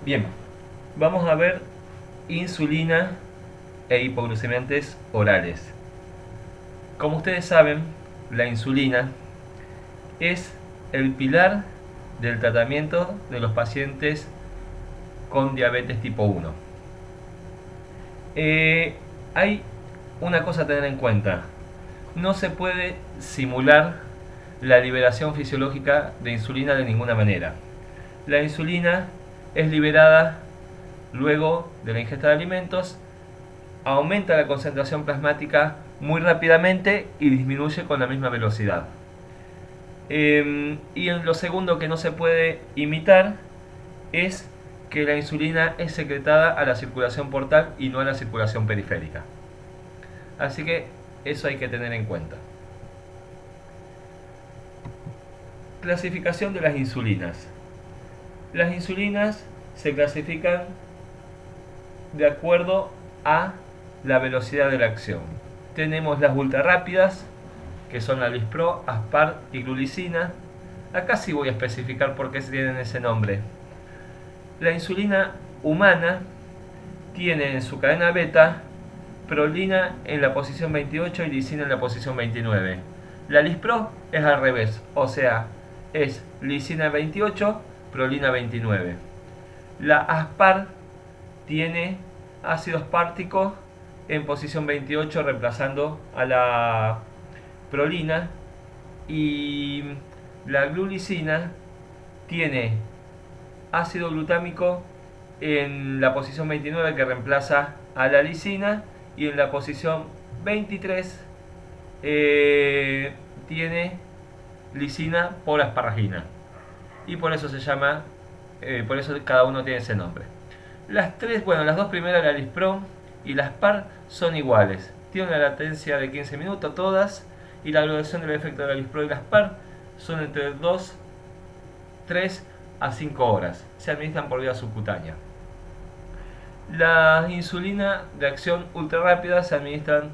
Bien, vamos a ver insulina e hipoglucemiantes orales. Como ustedes saben, la insulina es el pilar del tratamiento de los pacientes con diabetes tipo 1. Hay una cosa a tener en cuenta. No se puede simular la liberación fisiológica de insulina de ninguna manera. La insulina es liberada luego de la ingesta de alimentos, aumenta la concentración plasmática muy rápidamente y disminuye con la misma velocidad. Y lo segundo que no se puede imitar es que la insulina es secretada a la circulación portal y no a la circulación periférica. Así que eso hay que tener en cuenta. Clasificación de las insulinas. Las insulinas se clasifican de acuerdo a la velocidad de la acción. Tenemos las ultra rápidas, que son la Lispro, Aspart y Glulicina. Acá sí voy a especificar por qué tienen ese nombre. La insulina humana tiene en su cadena beta prolina en la posición 28 y lisina en la posición 29. La Lispro es al revés, o sea, es lisina 28, prolina 29. La Aspart tiene ácido aspartico en posición 28 reemplazando a la prolina, y la glulicina tiene ácido glutámico en la posición 29 que reemplaza a la lisina, y en la posición 23 tiene lisina por asparagina, y por eso se llama, por eso cada uno tiene ese nombre. Las dos primeras, la Lispro y la Aspart, son iguales. Tienen una latencia de 15 minutos todas, y la duración del efecto de la Lispro y la Aspart son entre 2, 3 a 5 horas. Se administran por vía subcutánea. La insulina de acción ultra rápida se administran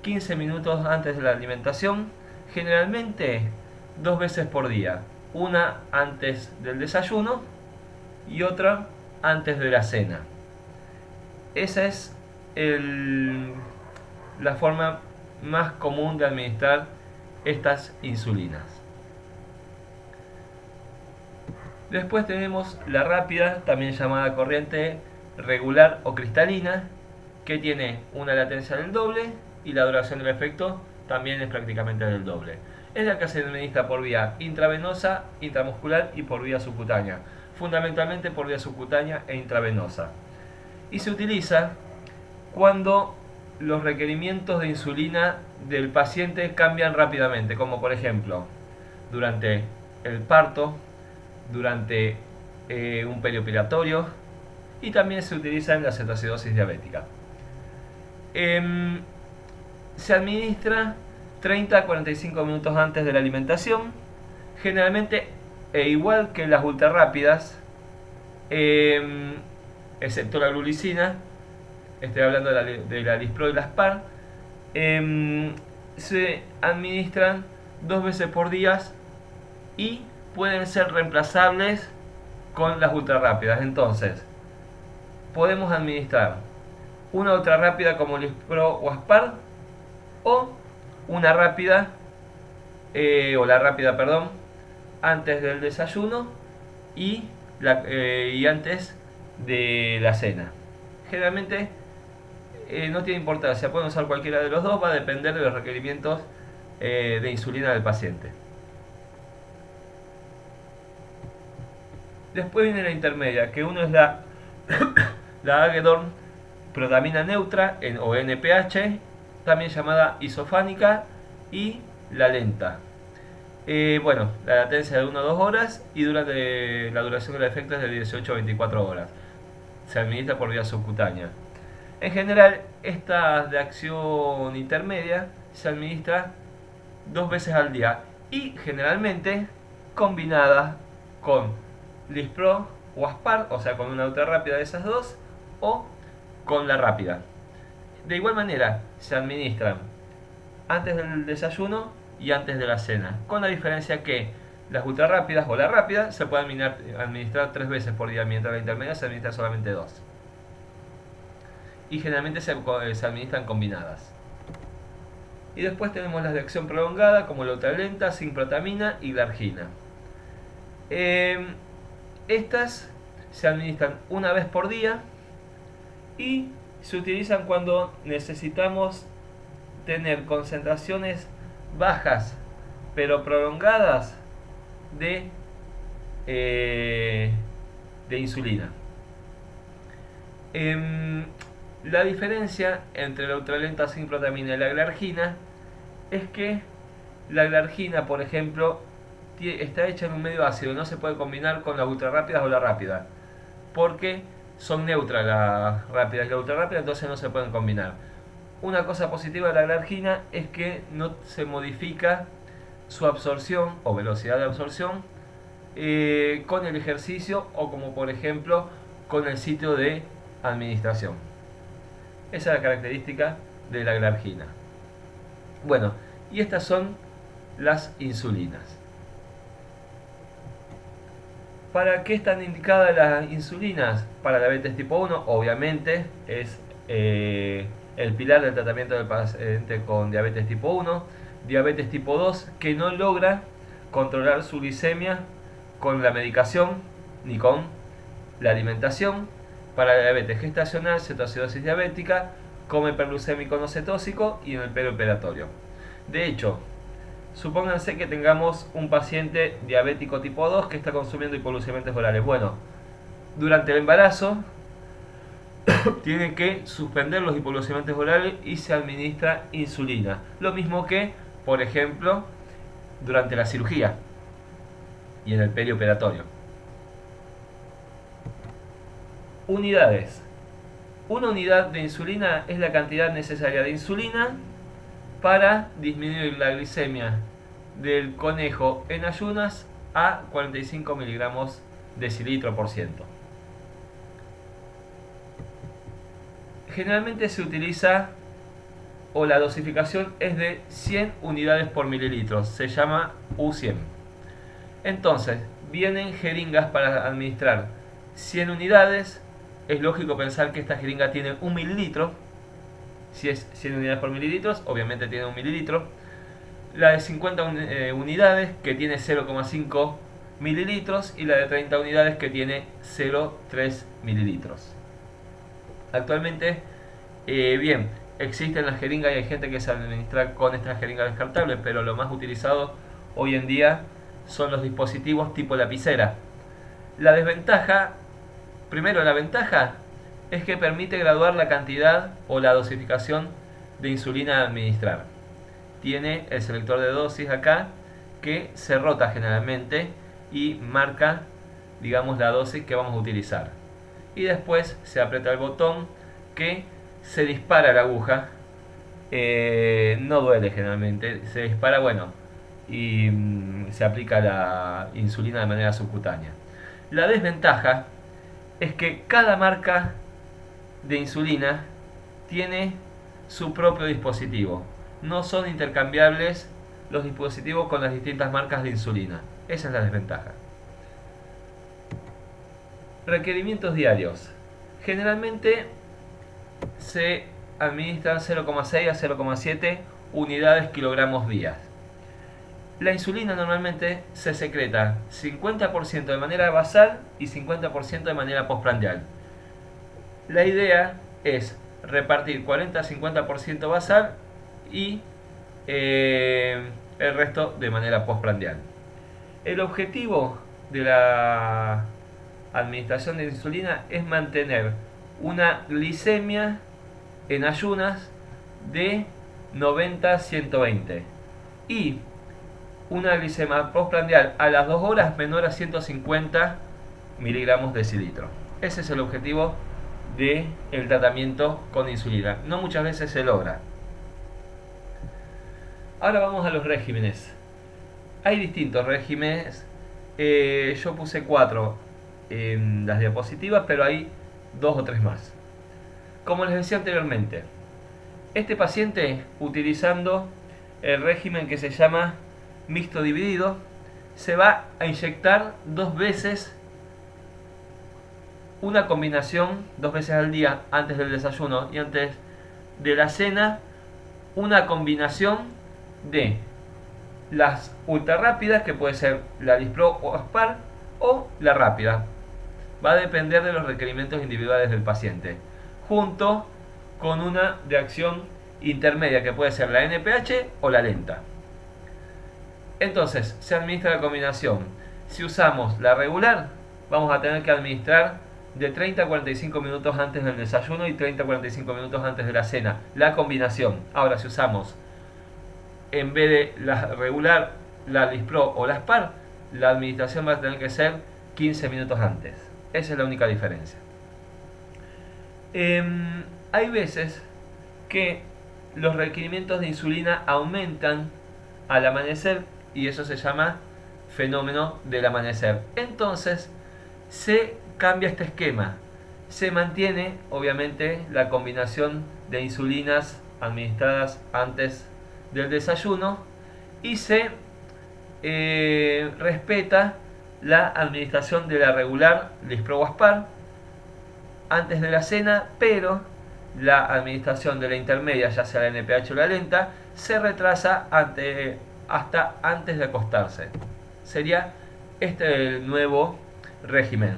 15 minutos antes de la alimentación, generalmente 2 veces por día. Una antes del desayuno y otra antes de la cena. Esa es la forma más común de administrar estas insulinas. Después tenemos la rápida, también llamada corriente regular o cristalina, que tiene una latencia del doble y la duración del efecto también es prácticamente del doble. Es la que se administra por vía intravenosa, intramuscular y por vía subcutánea, fundamentalmente por vía subcutánea e intravenosa. Y se utiliza cuando los requerimientos de insulina del paciente cambian rápidamente, como por ejemplo durante el parto, durante un perioperatorio, y también se utiliza en la cetoacidosis diabética. Se administra 30 a 45 minutos antes de la alimentación, generalmente igual que las ultra rápidas, excepto la glulicina. Estoy hablando de la Lispro y la Aspart. Se administran 2 veces por día y pueden ser reemplazables con las ultra rápidas. Entonces, podemos administrar una ultra rápida como Lispro o Aspart, o una rápida, o la rápida, perdón, antes del desayuno y antes de la cena. Generalmente no tiene importancia, pueden usar cualquiera de los dos, va a depender de los requerimientos de insulina del paciente. Después viene la intermedia, que uno es la Hagedorn protamina neutra o NPH, también llamada isofánica, y la lenta. La latencia de 1 a 2 horas y la duración del efecto es de 18 a 24 horas. Se administra por vía subcutánea. En general, estas de acción intermedia se administra 2 veces al día y generalmente combinadas con Lispro o Aspart, o sea, con una ultra rápida de esas dos, o con la rápida. De igual manera, se administran antes del desayuno y antes de la cena, con la diferencia que Las ultra rápidas o la rápida se puede administrar 3 veces por día, mientras la intermedia se administra solamente 2. Y generalmente se administran combinadas. Y después tenemos las de acción prolongada, como la ultralenta, simprotamina y glargina. Estas se administran una vez por día y se utilizan cuando necesitamos tener concentraciones bajas pero prolongadas de insulina. La diferencia entre la ultralenta simprotamina y la glargina es que la glargina, por ejemplo, está hecha en un medio ácido, no se puede combinar con las ultra rápidas o la rápida, porque son neutras las rápidas y la ultra rápida, entonces no se pueden combinar. Una cosa positiva de la glargina es que no se modifica su absorción o velocidad de absorción con el ejercicio o como por ejemplo con el sitio de administración. Esa es la característica de la glargina. Bueno, y estas son las insulinas. ¿Para qué están indicadas las insulinas? Para diabetes tipo 1, obviamente, es el pilar del tratamiento del paciente con diabetes tipo 1. Diabetes tipo 2, que no logra controlar su glicemia con la medicación ni con la alimentación. Para la diabetes gestacional, cetoacidosis diabética, coma hiperglucémico no cetóxico y en el perioperatorio. De hecho, supónganse que tengamos un paciente diabético tipo 2 que está consumiendo hipoglucemiantes orales. Bueno, durante el embarazo tiene que suspender los hipoglucemiantes orales y se administra insulina. Lo mismo que, por ejemplo, durante la cirugía y en el perioperatorio. Unidades. Una unidad de insulina es la cantidad necesaria de insulina para disminuir la glicemia del conejo en ayunas a 45 miligramos decilitro por ciento. Generalmente se utiliza, o la dosificación es de 100 unidades por mililitro, se llama U100. Entonces, vienen jeringas para administrar 100 unidades. Es lógico pensar que esta jeringa tiene 1 mililitro. Si es 100 unidades por mililitros, obviamente tiene 1 mililitro. La de 50 unidades, que tiene 0,5 mililitros. Y la de 30 unidades, que tiene 0,3 mililitros. Actualmente, bien, existen las jeringas y hay gente que se administra con estas jeringas descartables, pero lo más utilizado hoy en día son los dispositivos tipo lapicera. La desventaja, primero la ventaja, es que permite graduar la cantidad o la dosificación de insulina a administrar. Tiene el selector de dosis acá que se rota generalmente y marca, digamos, la dosis que vamos a utilizar. Y después se aprieta el botón que se dispara la aguja. No duele generalmente, se dispara, bueno, y se aplica la insulina de manera subcutánea. La desventaja es que cada marca de insulina tiene su propio dispositivo. No son intercambiables los dispositivos con las distintas marcas de insulina. Esa es la desventaja. Requerimientos diarios. Generalmente se administran 0,6 a 0,7 unidades kilogramos día. La insulina normalmente se secreta 50% de manera basal y 50% de manera postprandial. La idea es repartir 40-50% basal y el resto de manera postprandial. El objetivo de la administración de insulina es mantener una glicemia en ayunas de 90-120 y una glicemia postprandial a las 2 horas menor a 150 miligramos decilitro. Ese es el objetivo del tratamiento con insulina. No muchas veces se logra. Ahora vamos a los regímenes. Hay distintos regímenes. Yo puse 4 en las diapositivas, pero hay 2 o 3 más. Como les decía anteriormente, este paciente utilizando el régimen que se llama mixto dividido, se va a inyectar 2 veces una combinación, 2 veces al día, antes del desayuno y antes de la cena, una combinación de las ultra rápidas, que puede ser la Lispro o Aspar, o la rápida. Va a depender de los requerimientos individuales del paciente, junto con una de acción intermedia, que puede ser la NPH o la lenta. Entonces, se administra la combinación. Si usamos la regular, vamos a tener que administrar de 30 a 45 minutos antes del desayuno y 30 a 45 minutos antes de la cena, la combinación. Ahora, si usamos en vez de la regular, la Lispro o la Aspar, la administración va a tener que ser 15 minutos antes. Esa es la única diferencia. Hay veces que los requerimientos de insulina aumentan al amanecer y eso se llama fenómeno del amanecer. Entonces se cambia este esquema. Se mantiene obviamente la combinación de insulinas administradas antes del desayuno y se respeta la administración de la regular Lispro o Aspar antes de la cena, pero la administración de la intermedia, ya sea la NPH o la lenta, se retrasa hasta antes de acostarse. Sería este el nuevo régimen.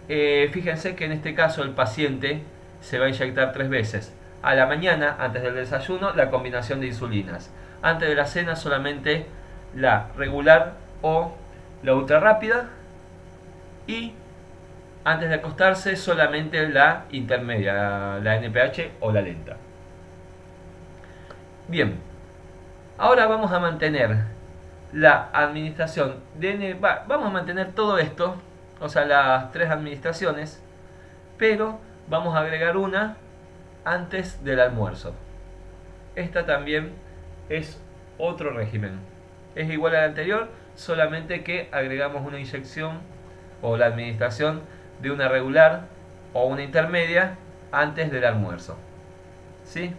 Fíjense que en este caso el paciente se va a inyectar 3 veces. A la mañana, antes del desayuno, la combinación de insulinas. Antes de la cena, solamente la regular o la ultra rápida. Y antes de acostarse, solamente la intermedia, la NPH o la lenta. Bien, ahora vamos a mantener la administración vamos a mantener todo esto, o sea, las 3 administraciones, pero vamos a agregar una antes del almuerzo. Esta también es otro régimen. Es igual al anterior, solamente que agregamos una inyección o la administración de una regular o una intermedia antes del almuerzo. ¿Sí?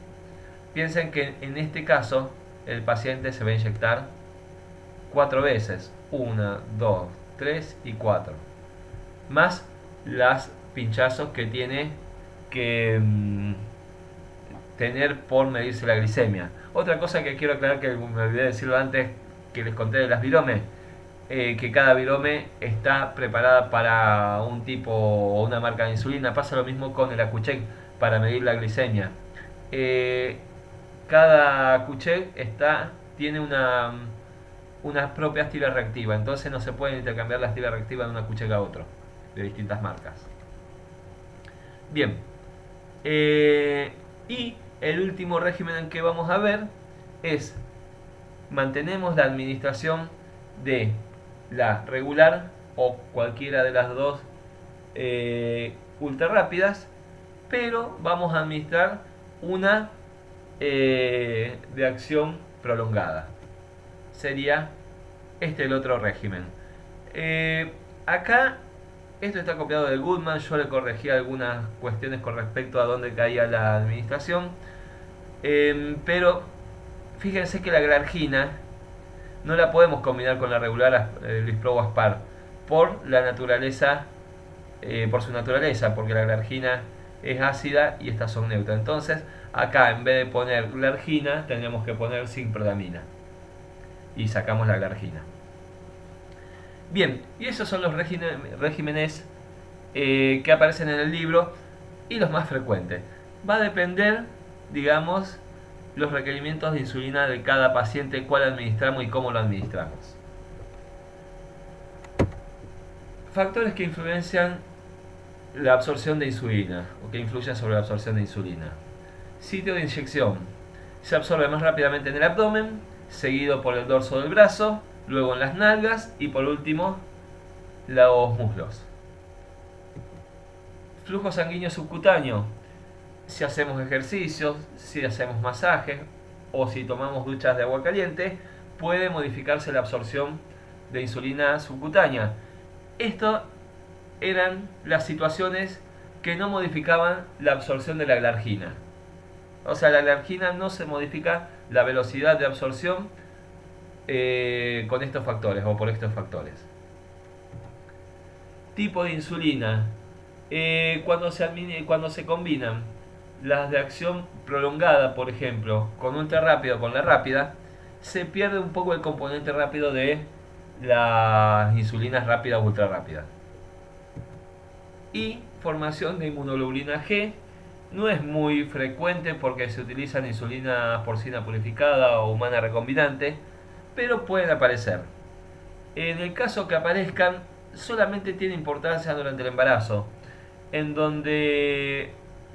Piensen que en este caso el paciente se va a inyectar 4 veces. 1, 2, 3 y 4. Más las pinchazos que tiene que tener por medirse la glicemia. Otra cosa que quiero aclarar, que me olvidé decirlo antes, que les conté de las virome, que cada virome está preparada para un tipo o una marca de insulina. Pasa lo mismo con el Accucheck para medir la glicemia. Cada Accucheck tiene unas propias tiras reactivas, entonces no se pueden intercambiar las tiras reactivas de una Accucheck a otro, de distintas marcas. Bien, y el último régimen que vamos a ver es: mantenemos la administración de la regular o cualquiera de las dos ultra rápidas, pero vamos a administrar una de acción prolongada. Sería este el otro régimen. Acá esto está copiado del Goodman. Yo le corregí algunas cuestiones con respecto a dónde caía la administración, pero fíjense que la glargina no la podemos combinar con la regular Lispro o Aspar por la naturaleza, por su naturaleza, porque la glargina es ácida y estas son neutras. Entonces acá, en vez de poner glargina, tendríamos que poner sincrodamina y sacamos la glargina. Bien, y esos son los regímenes que aparecen en el libro y los más frecuentes. Va a depender, digamos, los requerimientos de insulina de cada paciente, cuál administramos y cómo lo administramos. Factores que influencian la absorción de insulina o que influyen sobre la absorción de insulina. Sitio de inyección: se absorbe más rápidamente en el abdomen, seguido por el dorso del brazo, luego en las nalgas y por último los muslos. Flujo sanguíneo subcutáneo: si hacemos ejercicios, si hacemos masajes o si tomamos duchas de agua caliente, puede modificarse la absorción de insulina subcutánea. Esto eran las situaciones que no modificaban la absorción de la glargina. O sea, la glargina no se modifica la velocidad de absorción con estos factores o por estos factores. Tipo de insulina. Cuando se combinan las de acción prolongada, por ejemplo, con ultra rápido, con la rápida, se pierde un poco el componente rápido de las insulinas rápidas o ultra rápidas. Y formación de inmunoglobulina G no es muy frecuente porque se utilizan insulina porcina purificada o humana recombinante, pero pueden aparecer. En el caso que aparezcan, solamente tiene importancia durante el embarazo, en donde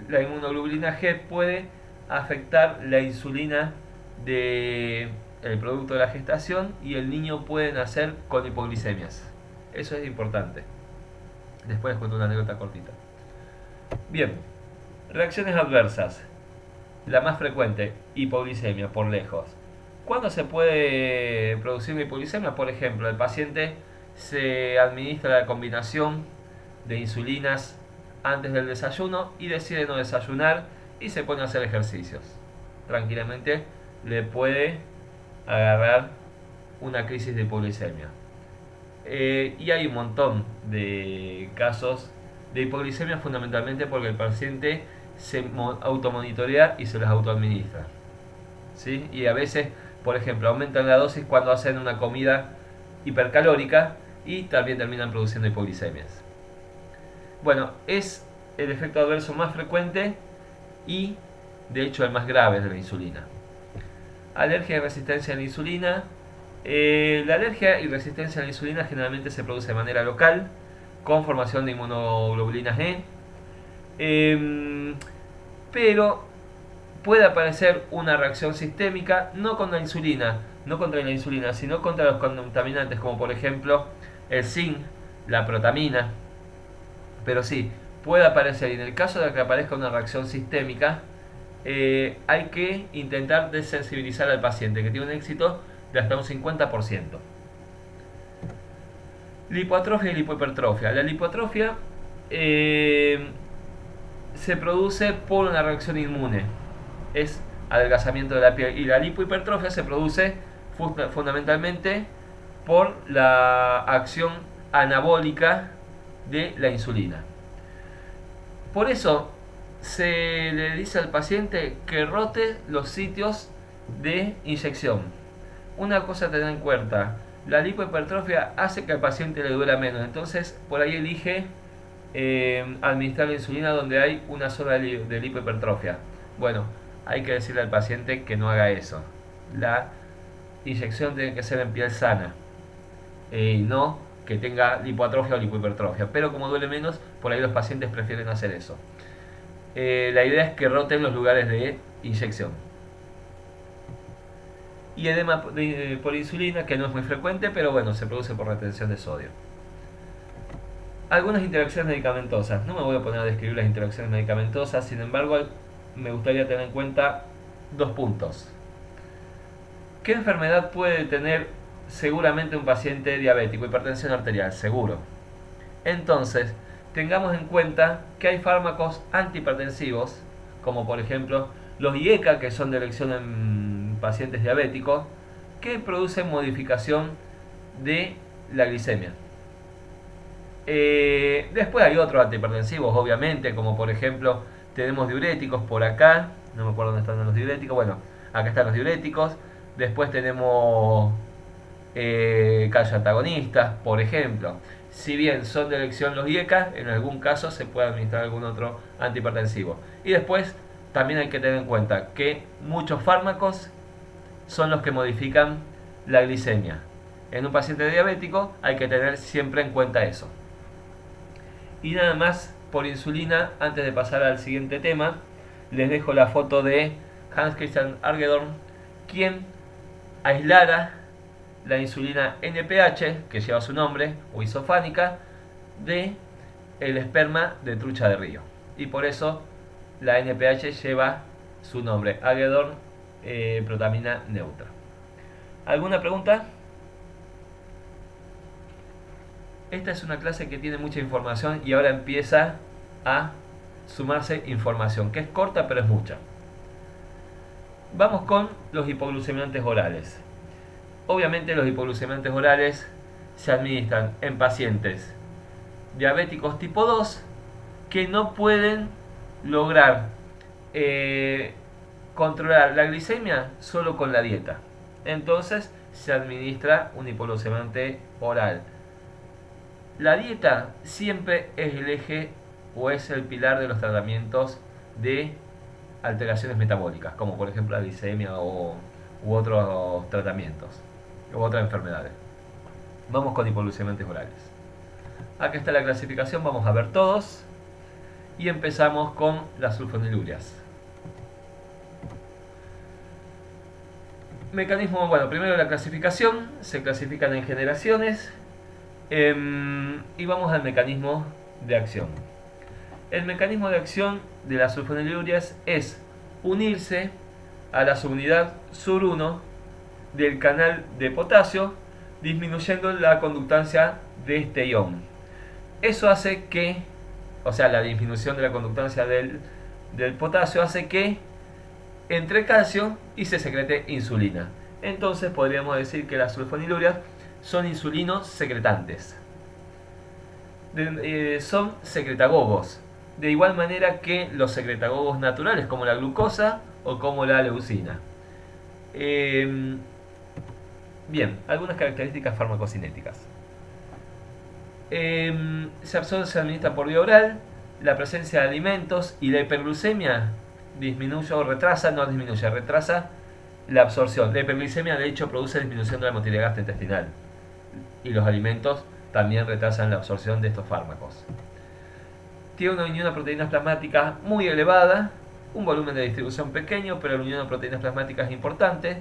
la inmunoglobulina G puede afectar la insulina del producto de la gestación y el niño puede nacer con hipoglicemias. Eso es importante. Después les cuento una anécdota cortita. Bien, reacciones adversas. La más frecuente, hipoglicemia por lejos. ¿Cuándo se puede producir una hipoglicemia? Por ejemplo, el paciente se administra la combinación de insulinas antes del desayuno y decide no desayunar y se pone a hacer ejercicios. Tranquilamente le puede agarrar una crisis de hipoglicemia. Y hay un montón de casos de hipoglicemia, fundamentalmente porque el paciente se automonitorea y se los autoadministra. ¿Sí? Y a veces, por ejemplo, aumentan la dosis cuando hacen una comida hipercalórica y también terminan produciendo hipoglicemias. Bueno, es el efecto adverso más frecuente y de hecho el más grave de la insulina. Alergia y resistencia a la insulina. La alergia y resistencia a la insulina generalmente se produce de manera local, con formación de inmunoglobulina G, pero puede aparecer una reacción sistémica, no contra la insulina, sino contra los contaminantes, como por ejemplo el zinc, la protamina. Pero sí, puede aparecer, y en el caso de que aparezca una reacción sistémica, hay que intentar desensibilizar al paciente, que tiene un éxito de hasta un 50%. Lipoatrofia y lipohipertrofia. La lipoatrofia se produce por una reacción inmune, es adelgazamiento de la piel, y la lipohipertrofia se produce fundamentalmente por la acción anabólica de la insulina. Por eso se le dice al paciente que rote los sitios de inyección. Una cosa a tener en cuenta, la lipohipertrofia hace que al paciente le duela menos, entonces por ahí elige administrar la insulina donde hay una zona de lipohipertrofia. Bueno, hay que decirle al paciente que no haga eso. La inyección tiene que ser en piel sana, y no que tenga lipoatrofia o lipohipertrofia, pero como duele menos, por ahí los pacientes prefieren hacer eso. La idea es que roten los lugares de inyección. Y edema por insulina, que no es muy frecuente, pero bueno, se produce por retención de sodio. Algunas interacciones medicamentosas. No me voy a poner a describir las interacciones medicamentosas, sin embargo, me gustaría tener en cuenta dos puntos. ¿Qué enfermedad puede tener seguramente un paciente diabético? Hipertensión arterial, seguro. Entonces, tengamos en cuenta que hay fármacos antihipertensivos, como por ejemplo los IECA, que son de elección en pacientes diabéticos, que producen modificación de la glicemia. Después hay otros antihipertensivos, obviamente, como por ejemplo tenemos diuréticos por acá, no me acuerdo dónde están los diuréticos, bueno, acá están los diuréticos. Después tenemos calcio antagonistas, por ejemplo. Si bien son de elección los IECA, en algún caso se puede administrar algún otro antihipertensivo. Y después también hay que tener en cuenta que muchos fármacos son los que modifican la glicemia. En un paciente diabético hay que tener siempre en cuenta eso. Y nada más por insulina, antes de pasar al siguiente tema, les dejo la foto de Hans Christian Hagedorn, quien aislara la insulina NPH, que lleva su nombre, o isofánica, de el esperma de trucha de río. Y por eso la NPH lleva su nombre, Hagedorn protamina neutra. ¿Alguna pregunta? Esta es una clase que tiene mucha información y ahora empieza a sumarse información, que es corta pero es mucha. Vamos con los hipoglucemiantes orales. Obviamente los hipoglucemiantes orales se administran en pacientes diabéticos tipo 2 que no pueden lograr controlar la glicemia solo con la dieta. Entonces se administra un hipoglucemiante oral. La dieta siempre es el eje o es el pilar de los tratamientos de alteraciones metabólicas, como por ejemplo la glicemia u otros tratamientos u otras enfermedades. Vamos con hipoglucemiantes orales. Acá está la clasificación, vamos a ver todos y empezamos con las sulfonilurias. Mecanismo, bueno, primero la clasificación, se clasifican en generaciones y vamos al mecanismo de acción. El mecanismo de acción de las sulfonilurias es unirse a la subunidad SUR1 del canal de potasio, disminuyendo la conductancia de este ion. Eso hace que, o sea, la disminución de la conductancia del potasio hace que entre calcio y se secrete insulina. Entonces podríamos decir que las sulfonilurias son insulinos secretantes. Son secretagogos. De igual manera que los secretagogos naturales, como la glucosa o como la leucina. Bien, algunas características farmacocinéticas. Se absorbe, se administra por vía oral. La presencia de alimentos y la hiperglucemia disminuye o retrasa, no disminuye, retrasa la absorción. La hiperglicemia de hecho produce disminución de la motilidad gastrointestinal. Y los alimentos también retrasan la absorción de estos fármacos. Tiene una unión a proteínas plasmáticas muy elevada, un volumen de distribución pequeño, pero la unión a proteínas plasmáticas es importante.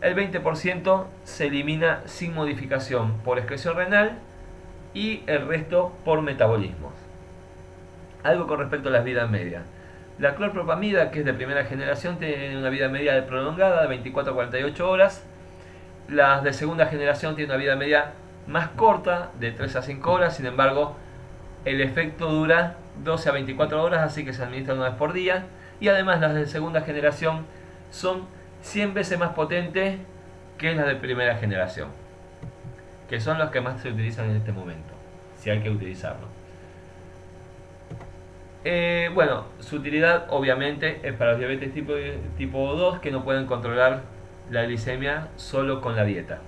El 20% se elimina sin modificación por excreción renal y el resto por metabolismos. Algo con respecto a las vidas medias. La clorpropamida, que es de primera generación, tiene una vida media prolongada de 24 a 48 horas. Las de segunda generación tienen una vida media más corta, de 3 a 5 horas. Sin embargo, el efecto dura 12 a 24 horas, así que se administran una vez por día. Y además las de segunda generación son 100 veces más potentes que las de primera generación, que son los que más se utilizan en este momento, si hay que utilizarlo. Bueno, su utilidad obviamente es para los diabetes tipo 2 que no pueden controlar la glicemia solo con la dieta.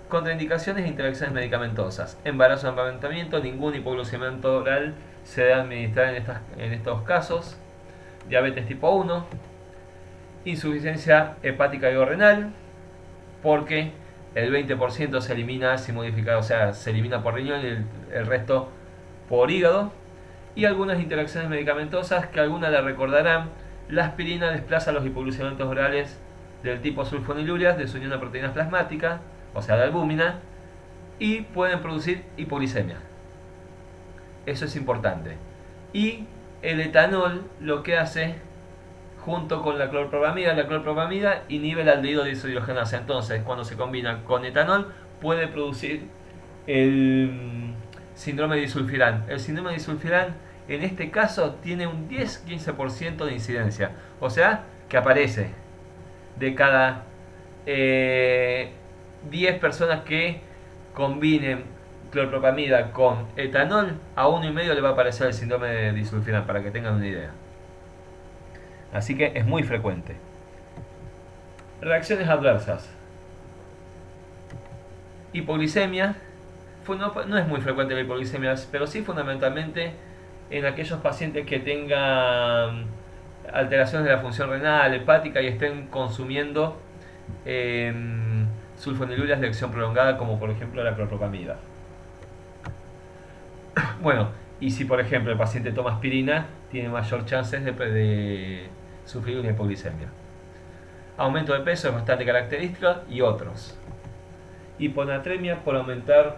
Contraindicaciones e interacciones medicamentosas. Embarazo o amamantamiento, ningún hipoglucemiante oral se debe administrar en estos casos. Diabetes tipo 1. Insuficiencia hepática y o renal, porque el 20% se elimina sin modificar, o sea, se elimina por riñón y el resto por hígado. Y algunas interacciones medicamentosas que algunas la recordarán. La aspirina desplaza los hipoglucemiantes orales del tipo sulfonilurias de su unión a proteínas plasmáticas, o sea, de albúmina, y pueden producir hipoglicemia. Eso es importante. Y el etanol lo que hace, junto con la clorpropamida inhibe el aldehído deshidrogenasa. Entonces, cuando se combina con etanol, puede producir el síndrome de disulfirán. El síndrome de disulfirán en este caso tiene un 10-15% de incidencia, o sea que aparece de cada 10 personas que combinen clorpropamida con etanol, a 1,5 le va a aparecer el síndrome de disulfirán, para que tengan una idea. Así que es muy frecuente. Reacciones adversas. Hipoglicemia. No es muy frecuente la hipoglicemia, pero sí fundamentalmente en aquellos pacientes que tengan alteraciones de la función renal, hepática y estén consumiendo sulfonilurias de acción prolongada, como por ejemplo la clorpropamida. Bueno, y si por ejemplo el paciente toma aspirina, tiene mayor chances de sufrir una hipoglicemia. Aumento de peso es bastante característico y otros. Hiponatremia por aumentar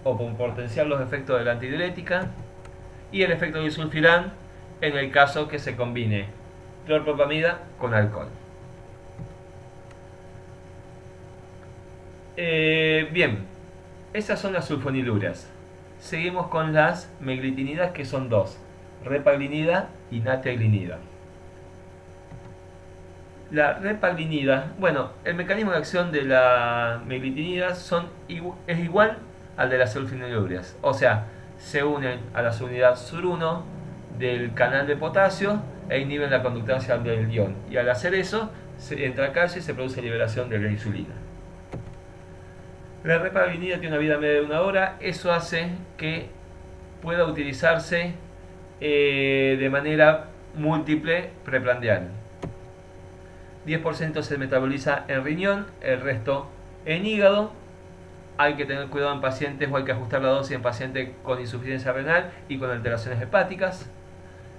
o por potenciar los efectos de la antidiurética, y el efecto de disulfirán en el caso que se combine clorpropamida con alcohol. Bien, esas son las sulfonilurias. Seguimos con las meglitinidas, que son dos: repaglinida y natriaglinida. La repaglinida, bueno, el mecanismo de acción de la meglitinida es igual al de las sulfonilureas. O sea, se unen a la subunidad SUR1 del canal de potasio e inhiben la conductancia del ion. Y al hacer eso, entra calcio y se produce liberación de la insulina. La repaglinida tiene una vida media de 1 hora. Eso hace que pueda utilizarse de manera múltiple preprandial. 10% se metaboliza en riñón, el resto en hígado. Hay que tener cuidado en pacientes o hay que ajustar la dosis en pacientes con insuficiencia renal y con alteraciones hepáticas.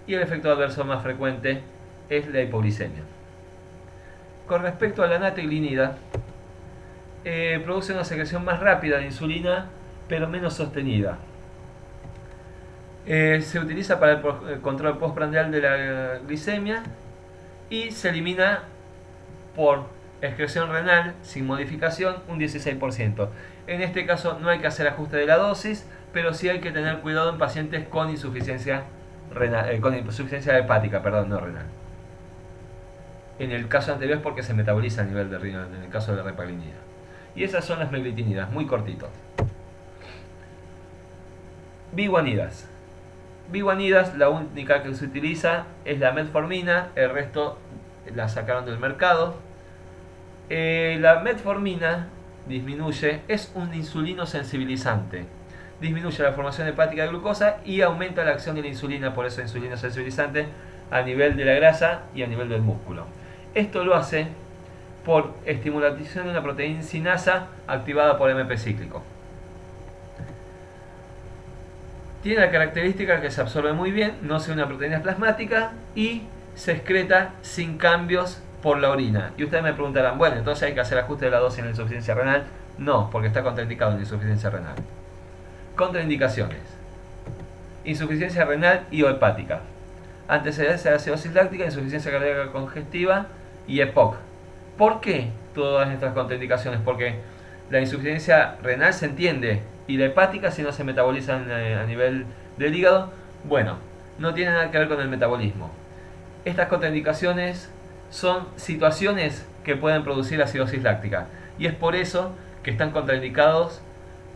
Y el efecto adverso más frecuente es la hipoglicemia. Con respecto a la natriglinida, produce una secreción más rápida de insulina, pero menos sostenida. Se utiliza para el control postprandial de la glicemia y se elimina por excreción renal sin modificación un 16%. En este caso no hay que hacer ajuste de la dosis, pero sí hay que tener cuidado en pacientes con insuficiencia renal, con insuficiencia hepática, perdón, no renal. En el caso anterior es porque se metaboliza a nivel de riñón, en el caso de la repaglinida. Y esas son las meglitinidas, muy cortitos. Biguanidas. Biguanidas, la única que se utiliza es la metformina, el resto la sacaron del mercado. La metformina disminuye, es un insulino sensibilizante. Disminuye la formación hepática de glucosa y aumenta la acción de la insulina, por eso insulino sensibilizante a nivel de la grasa y a nivel del músculo. Esto lo hace por estimulación de una proteína sinasa activada por MP cíclico. Tiene la característica que se absorbe muy bien, no es una proteína plasmática y se excreta sin cambios por la orina. Y ustedes me preguntarán, bueno, entonces hay que hacer ajuste de la dosis en la insuficiencia renal. No, porque está contraindicado en la insuficiencia renal. Contraindicaciones: insuficiencia renal y o hepática, antecedentes de acidosis láctica, insuficiencia cardíaca congestiva y EPOC. ¿Por qué todas estas contraindicaciones? Porque la insuficiencia renal se entiende, y la hepática, si no se metaboliza a nivel del hígado, bueno, no tiene nada que ver con el metabolismo. Estas contraindicaciones son situaciones que pueden producir acidosis láctica, y es por eso que están contraindicados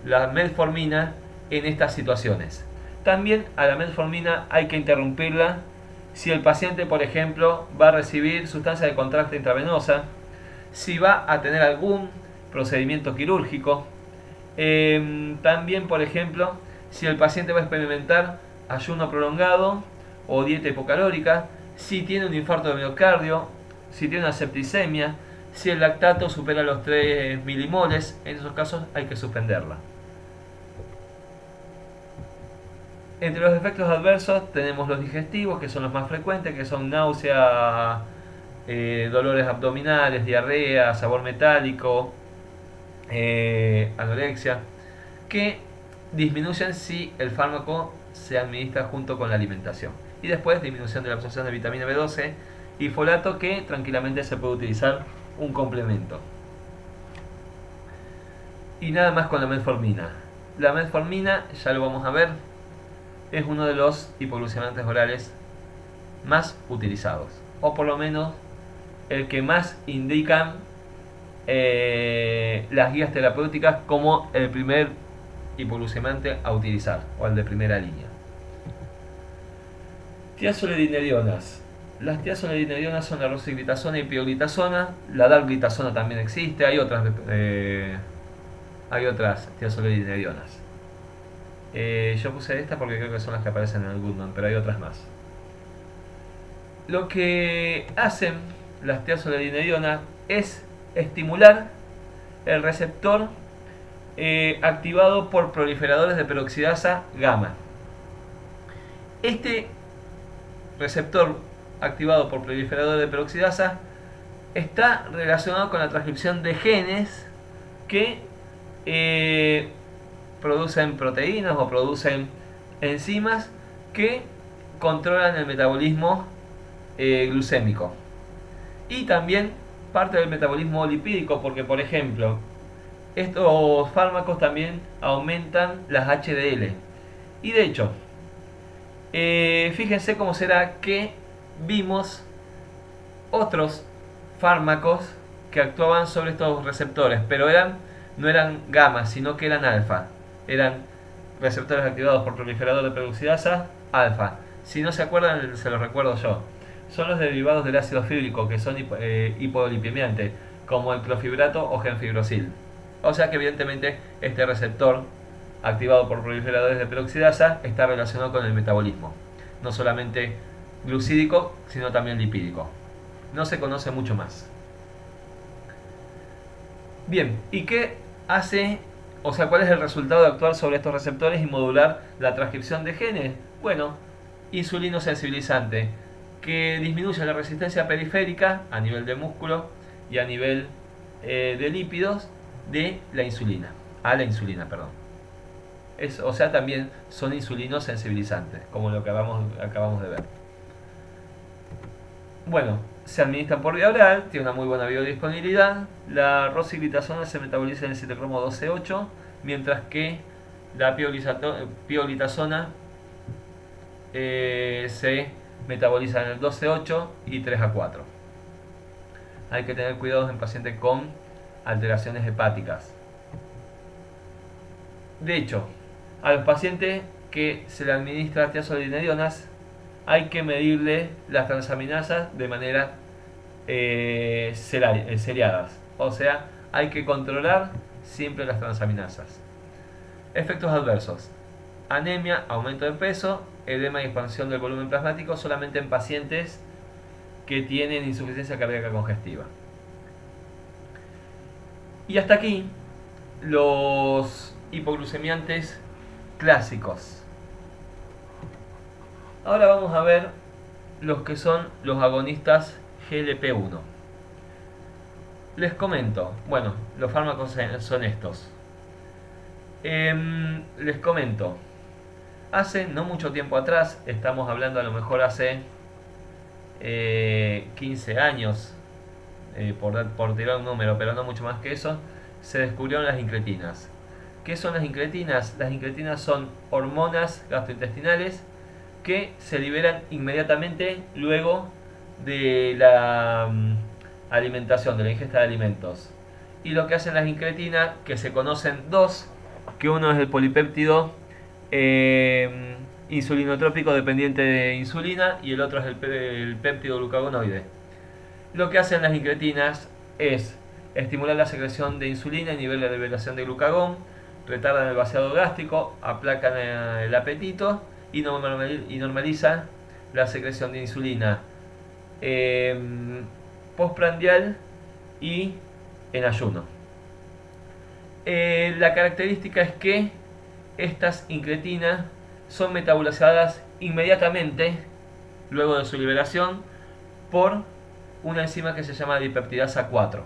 la metformina en estas situaciones. También a la metformina hay que interrumpirla si el paciente, por ejemplo, va a recibir sustancia de contraste intravenosa, si va a tener algún procedimiento quirúrgico, también, por ejemplo, si el paciente va a experimentar ayuno prolongado o dieta hipocalórica, si tiene un infarto de miocardio, si tiene una septicemia, si el lactato supera los 3 milimoles, en esos casos hay que suspenderla. Entre los efectos adversos tenemos los digestivos, que son los más frecuentes, que son náusea, dolores abdominales, diarrea, sabor metálico, anorexia, que disminuyen si el fármaco se administra junto con la alimentación. Y después disminución de la absorción de vitamina B12 y folato, que tranquilamente se puede utilizar un complemento. Y nada más con la metformina. La metformina, ya lo vamos a ver, es uno de los hipoglucemiantes orales más utilizados, o por lo menos el que más indican las guías terapéuticas como el primer hipoglucemiante a utilizar, o el de primera línea. Tiazoledinedionas. Las tiazoledinedionas son la rosiglitazona y pioglitazona. La dalglitazona también existe. Hay otras tiazoledinedionas. Yo puse esta porque creo que son las que aparecen en el Goodman, pero hay otras más. Lo que hacen las tiazoledinedionas es estimular el receptor activado por proliferadores de peroxidasa gamma. Este receptor activado por proliferadores de peroxidasa está relacionado con la transcripción de genes que producen proteínas o producen enzimas que controlan el metabolismo glucémico, y también parte del metabolismo lipídico, porque por ejemplo estos fármacos también aumentan las HDL. Y de hecho, fíjense cómo será que vimos otros fármacos que actuaban sobre estos receptores, pero no eran gamma, sino que eran alfa. Eran receptores activados por proliferador de peroxidasa alfa. Si no se acuerdan, se los recuerdo yo. Son los derivados del ácido fíbrico que son hipolipemiantes, como el clofibrato o gemfibrosil. O sea que evidentemente este receptor activado por proliferadores de peroxidasa está relacionado con el metabolismo, no solamente glucídico, sino también lipídico. No se conoce mucho más. Bien, ¿y qué hace? O sea, ¿cuál es el resultado de actuar sobre estos receptores y modular la transcripción de genes? Bueno, insulino sensibilizante, que disminuye la resistencia periférica a nivel de músculo y a nivel de lípidos de la insulina, a la insulina, perdón. O sea, también son insulinos sensibilizantes, como lo que acabamos de ver. Bueno, se administran por vía oral, tiene una muy buena biodisponibilidad. La rosiglitazona se metaboliza en el citocromo 12,8, mientras que la pioglitazona se metaboliza en el 12,8 y 3,4. Hay que tener cuidados en pacientes con alteraciones hepáticas. De hecho, a los pacientes que se le administra tiazolidinedionas hay que medirle las transaminasas de manera seriadas. O sea, hay que controlar siempre las transaminasas. Efectos adversos: anemia, aumento de peso, edema y expansión del volumen plasmático solamente en pacientes que tienen insuficiencia cardíaca congestiva. Y hasta aquí los hipoglucemiantes clásicos. Ahora vamos a ver los que son los agonistas GLP-1. Les comento, bueno, los fármacos son estos. Les comento, hace no mucho tiempo atrás, estamos hablando a lo mejor hace 15 años, por tirar un número, pero no mucho más que eso, se descubrieron las incretinas. ¿Qué son las incretinas? Las incretinas son hormonas gastrointestinales que se liberan inmediatamente luego de la alimentación, de la ingesta de alimentos. Y lo que hacen las incretinas, que se conocen dos, que uno es el polipéptido insulinotrópico dependiente de insulina y el otro es el péptido glucagonoide. Lo que hacen las incretinas es estimular la secreción de insulina y nivel de liberación de glucagón, retardan el vaciado gástrico, aplacan el apetito y normaliza la secreción de insulina postprandial y en ayuno. La característica es que estas incretinas son metabolizadas inmediatamente luego de su liberación por una enzima que se llama dipeptidasa 4.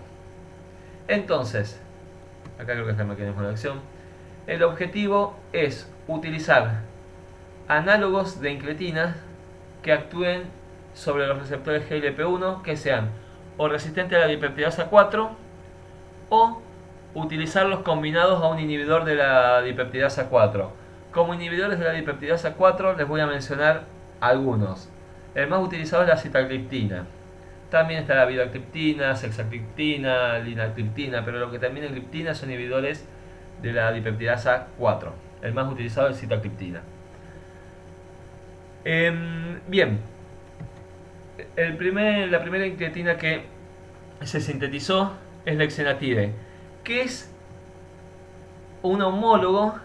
Entonces, acá creo que está el mecanismo de acción. El objetivo es utilizar análogos de incretinas que actúen sobre los receptores GLP-1 que sean o resistentes a la dipeptidasa 4 o utilizarlos combinados a un inhibidor de la dipeptidasa 4. Como inhibidores de la dipeptidasa 4 les voy a mencionar algunos. El más utilizado es la sitagliptina. También está la vidagliptina, sexagliptina, linagliptina, pero lo que termina en gliptina son inhibidores de la dipeptidasa 4. El más utilizado es sitagliptina. Bien, la primera incretina que se sintetizó es la exenatide, que es un homólogo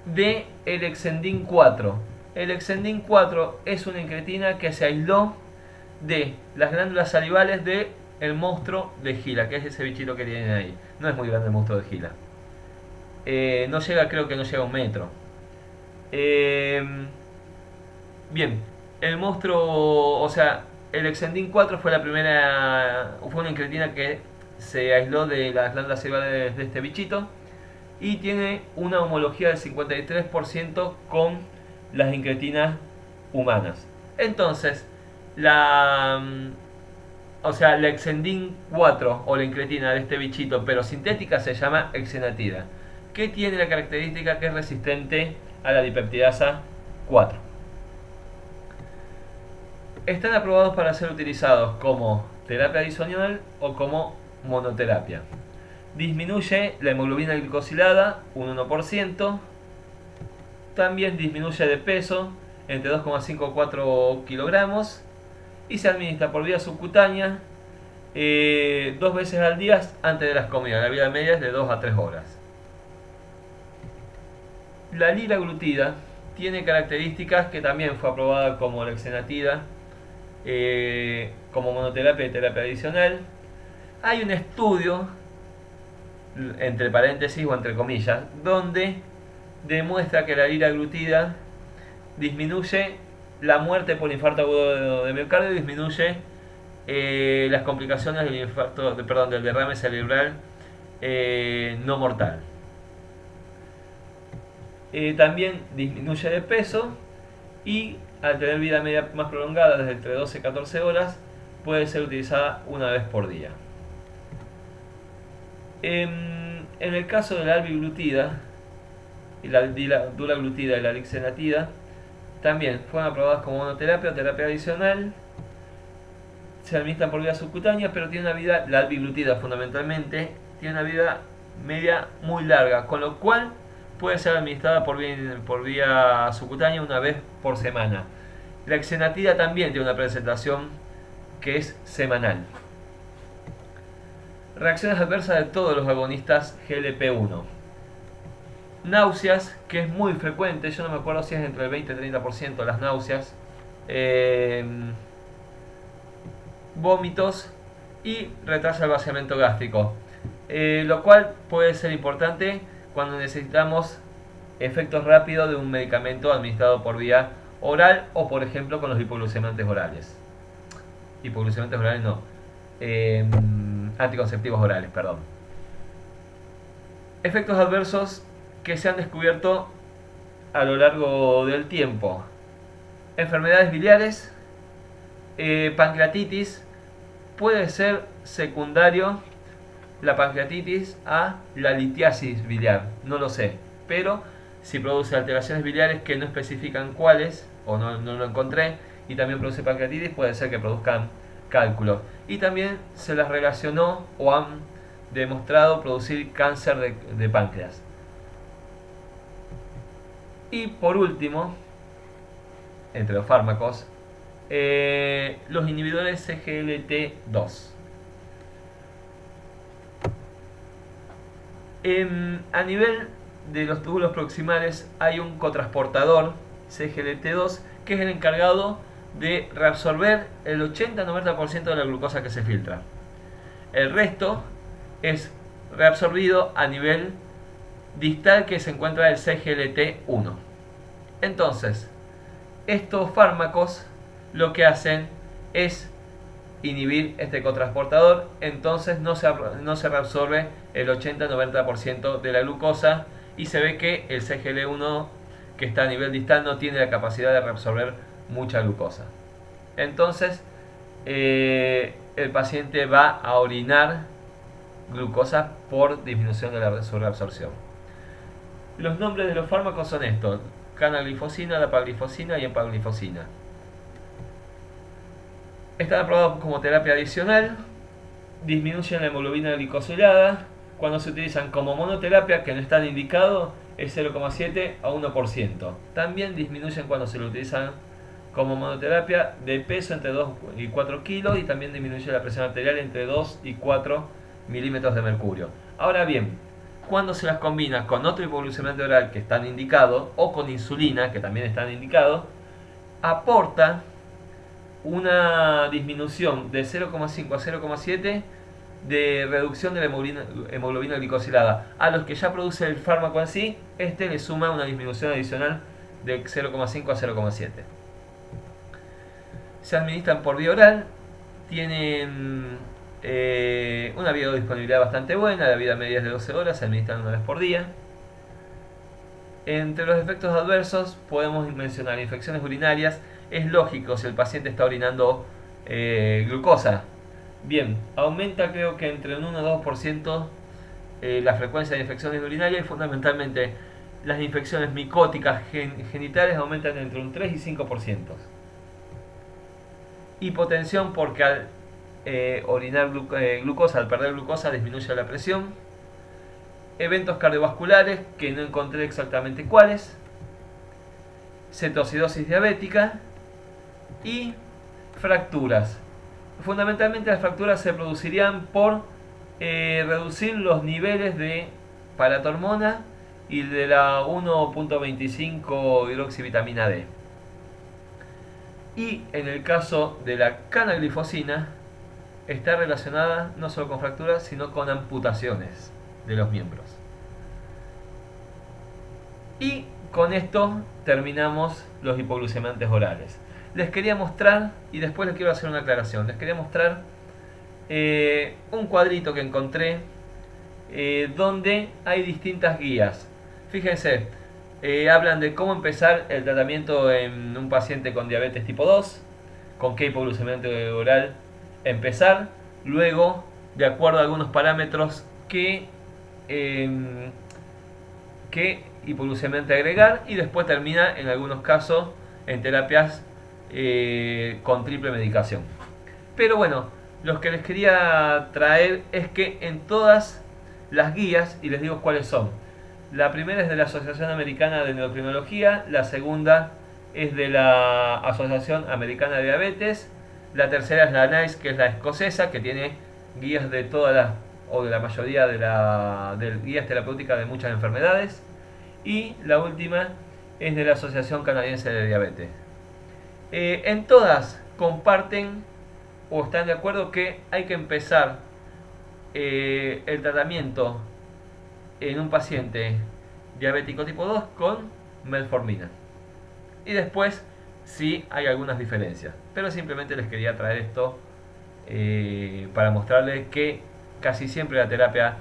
de el Exendin 4. El Exendin 4 es una incretina que se aisló de las glándulas salivales del monstruo de Gila, que es ese bichito que tienen ahí. No es muy grande el monstruo de Gila. No llega, creo que no llega a 1 metro. Bien, el monstruo, o sea, el Exendin 4 fue una incretina que se aisló de las glándulas salivales de este bichito y tiene una homología del 53% con las incretinas humanas. Entonces, la Exendin 4 o la incretina de este bichito, pero sintética, se llama exenatida, que tiene la característica que es resistente a la dipeptidasa 4. Están aprobados para ser utilizados como terapia adicional o como monoterapia. Disminuye la hemoglobina glicosilada un 1%. También disminuye de peso entre 2,5 a 4 kilogramos. Y se administra por vía subcutánea 2 veces al día antes de las comidas. La vida media es de 2 a 3 horas. La liraglutida tiene características que también fue aprobada como lexenatida, como monoterapia y terapia adicional. Hay un estudio, entre paréntesis o entre comillas, donde demuestra que la liraglutida disminuye la muerte por infarto agudo de miocardio, disminuye las complicaciones del infarto, del derrame cerebral no mortal. También disminuye de peso y al tener vida media más prolongada, desde entre 12 y 14 horas, puede ser utilizada una vez por día. En el caso de la albiglutida, y la dulaglutida y la lixenatida, también fueron aprobadas como monoterapia o terapia adicional. Se administran por vía subcutánea, pero tiene una vida, la albiglutida fundamentalmente, tiene una vida media muy larga, con lo cual puede ser administrada por vía subcutánea una vez por semana. La lexenatida también tiene una presentación que es semanal. Reacciones adversas de todos los agonistas GLP-1. Náuseas, que es muy frecuente, yo no me acuerdo si es entre el 20 y 30% de las náuseas. Vómitos y retraso del vaciamiento gástrico. Lo cual puede ser importante cuando necesitamos efectos rápidos de un medicamento administrado por vía oral o por ejemplo con los hipoglucemiantes orales. Hipoglucemiantes orales no. Anticonceptivos orales, perdón. Efectos adversos que se han descubierto a lo largo del tiempo. Enfermedades biliares, pancreatitis, puede ser secundario la pancreatitis a la litiasis biliar, no lo sé, pero si produce alteraciones biliares que no especifican cuáles, o no lo encontré, y también produce pancreatitis, puede ser que produzcan cálculos. Y también se las relacionó o han demostrado producir cáncer de páncreas. Y por último, entre los fármacos, los inhibidores CGLT2. A nivel de los túbulos proximales hay un cotransportador CGLT2 que es el encargado de reabsorber el 80-90% de la glucosa que se filtra. El resto es reabsorbido a nivel distal que se encuentra el CGLT1. Entonces, estos fármacos lo que hacen es inhibir este cotransportador, entonces no se reabsorbe el 80-90% de la glucosa y se ve que el CGL1 que está a nivel distal no tiene la capacidad de reabsorber mucha glucosa. Entonces el paciente va a orinar glucosa por disminución de su reabsorción. Los nombres de los fármacos son estos: canaglifosina, dapaglifosina y empaglifosina. Están aprobados como terapia adicional, disminuyen la hemoglobina glicosilada. Cuando se utilizan como monoterapia, que no están indicados, es 0,7 a 1%. También disminuyen cuando se lo utilizan como monoterapia de peso entre 2 y 4 kilos y también disminuye la presión arterial entre 2 y 4 milímetros de mercurio. Ahora bien, cuando se las combina con otro hipoglucemiante oral que están indicados o con insulina, que también están indicados, aporta una disminución de 0,5 a 0,7 de reducción de la hemoglobina glicosilada. A los que ya produce el fármaco en sí, este le suma una disminución adicional de 0,5 a 0,7. Se administran por vía oral, tienen una biodisponibilidad bastante buena, la vida media es de 12 horas, se administran una vez por día. Entre los efectos adversos podemos mencionar infecciones urinarias. Es lógico si el paciente está orinando glucosa. Bien, aumenta creo que entre un 1 y 2% la frecuencia de infecciones urinarias y fundamentalmente las infecciones micóticas genitales aumentan entre un 3 y 5%. Hipotensión porque al orinar glucosa, al perder glucosa, disminuye la presión. Eventos cardiovasculares, que no encontré exactamente cuáles. Cetoacidosis diabética y fracturas. Fundamentalmente las fracturas se producirían por reducir los niveles de paratormona y de la 1.25 hidroxivitamina D. Y en el caso de la canaglifosina está relacionada no solo con fracturas, sino con amputaciones de los miembros. Y con esto terminamos los hipoglucemiantes orales. Les quería mostrar, y después les quiero hacer una aclaración, les quería mostrar un cuadrito que encontré donde hay distintas guías. Fíjense, hablan de cómo empezar el tratamiento en un paciente con diabetes tipo 2, con qué hipoglucemiante oral empezar, luego, de acuerdo a algunos parámetros, qué hipoglucemiante agregar, y después termina en algunos casos en terapias con triple medicación. Pero bueno, lo que les quería traer es que en todas las guías, y les digo cuáles son, la primera es de la Asociación Americana de Endocrinología, la segunda es de la Asociación Americana de Diabetes, la tercera es la NICE, que es la escocesa, que tiene guías de todas las, o de la mayoría de guías terapéuticas de muchas enfermedades, y la última es de la Asociación Canadiense de Diabetes. En todas comparten o están de acuerdo que hay que empezar el tratamiento en un paciente diabético tipo 2 con metformina. Y después sí hay algunas diferencias, pero simplemente les quería traer esto para mostrarles que casi siempre la terapia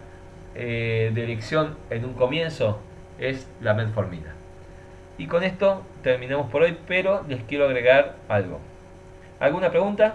de elección en un comienzo es la metformina. Y con esto terminamos por hoy, pero les quiero agregar algo. ¿Alguna pregunta?